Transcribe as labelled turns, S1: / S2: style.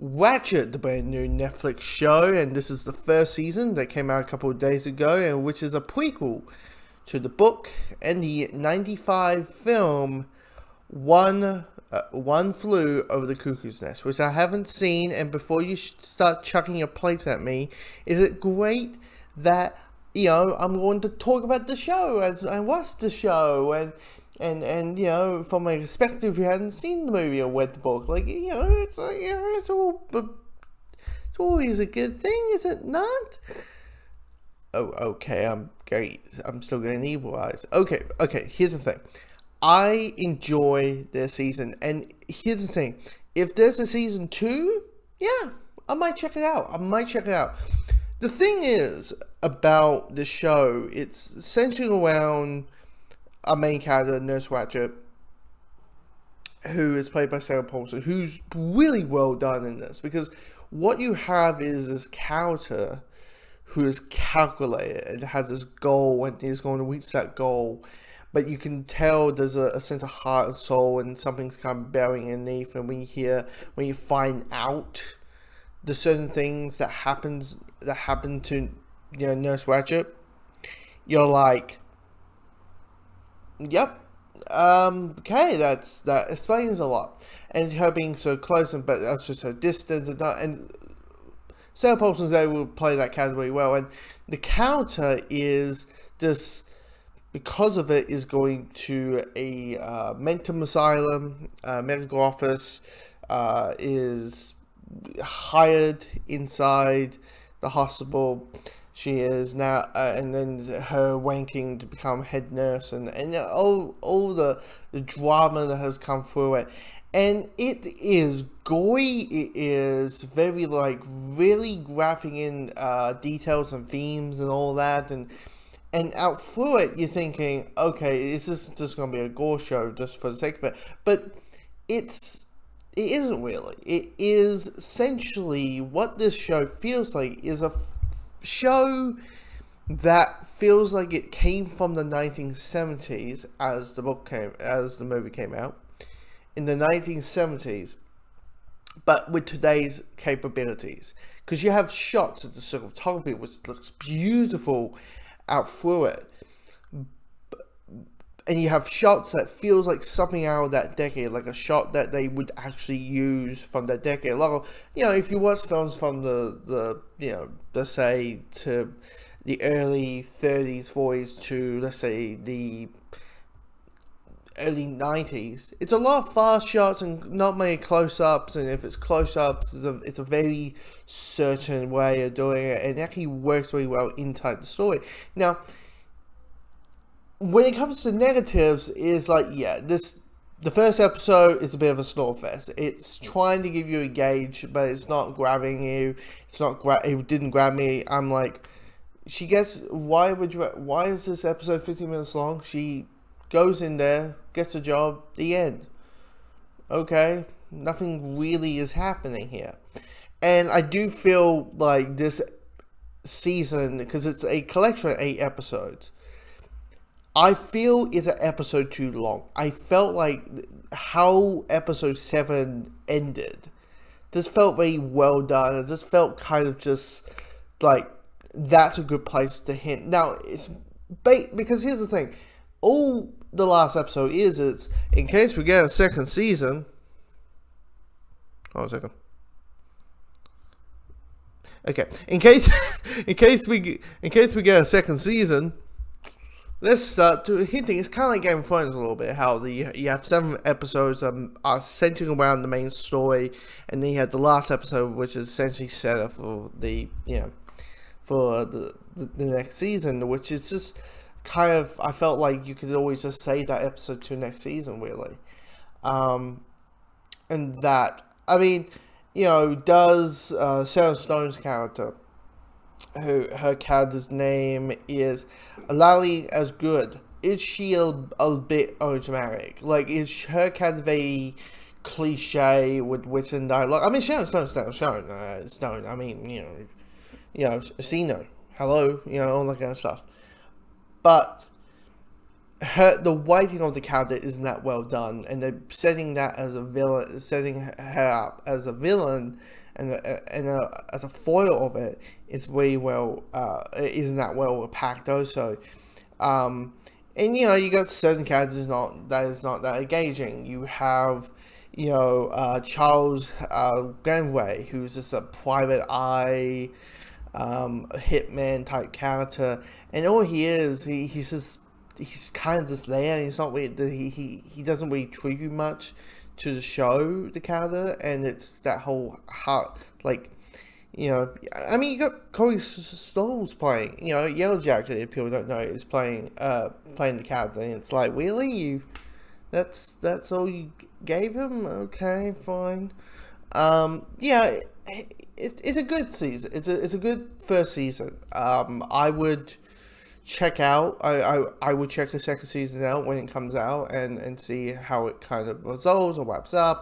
S1: Ratched, the brand new Netflix show, and this is the first season that came out a couple of days ago, and which is a prequel to the book and the '95 film One Flew Over the Cuckoo's Nest, which I haven't seen. And before you start chucking your plates at me, is it great that I'm going to talk about the show as I watched the show and from my perspective, if you hadn't seen the movie or read the book, it's always a good thing, is it not? Oh, okay, I'm still getting evil eyes. Okay, here's the thing. I enjoy this season, and here's the thing. If there's a season 2, yeah, I might check it out. The thing is about the show, it's centering around our main character, Nurse Ratched, who is played by Sarah Paulson, who's really well done in this, because what you have is this character who is calculated and has this goal and is going to reach that goal, but you can tell there's a sense of heart and soul and something's kind of burying underneath. And when you find out the certain things that happen to Nurse Ratched, you're like, yep, okay, that explains a lot. And her being so close but also so distant, and Sarah Paulson's able to play that character really well. And the character is this, because of it, is going to a mental asylum, medical office, is hired inside the hospital. She is now, and then her wanking to become head nurse, and all the drama that has come through it. And it is gory. It is very really graphing in details and themes and all that, and out through it you're thinking, okay, is this just going to be a gore show just for the sake of it? But it isn't really. It is essentially what this show feels like is a show that feels like it came from the 1970s as the movie came out in the 1970s, but with today's capabilities, because you have shots of the cinematography which looks beautiful out through it, and you have shots that feels like something out of that decade, like a shot that they would actually use from that decade. A lot of, if you watch films from let's say to the early 30s, 40s to, let's say, the early 90s, it's a lot of fast shots and not many close-ups, and if it's close-ups, it's a very certain way of doing it, and it actually works really well inside the story. Now, when it comes to negatives, is the first episode is a bit of a snore fest. It's trying to give you a gauge, but it's not grabbing you. It didn't grab me. I'm like, why is this episode 15 minutes long? She goes in there, gets a job, the end. Okay, nothing really is happening here. And I do feel like this season, because it's a collection of 8 episodes, I feel it's an episode too long. I felt like how episode 7 ended just felt very well done. It just felt kind of just like that's a good place to hint. Now, it's because here's the thing. All the last episode is in case we get a second season. Hold on a second. Okay, in case we get a second season, let's start to hinting. It's kind of like Game of Thrones a little bit, how you have 7 episodes are centering around the main story, and then you have the last episode, which is essentially set up for the next season, which is just kind of, I felt like you could always just save that episode to next season, really. And that, I mean, does Sharon Stone's character, her character's name is Lally as good, is she a bit dramatic? Like, is her character very cliche with written dialogue? I mean, Sharon Stone's Stone. I mean, Cena, hello, all that kind of stuff. But the writing of the character isn't that well done, and they're setting that as a villain, setting her up as a villain, as a foil of it is really well, isn't that well packed also. And you got certain characters that is not that engaging. You have, Charles Gangway, who's just a private eye, a hitman type character, and all he is, he's kind of just there. He's not really, he doesn't really treat you much to show the character, and it's that whole heart, like, I mean, you got Corey Stoll's playing, Yellow Jacket, if people don't know, is playing the character, and it's like, really, that's all you gave him? Okay, fine. Yeah, it's a good season. It's a good first season. I would check out. I would check the second season out when it comes out, and see how it kind of resolves or wraps up.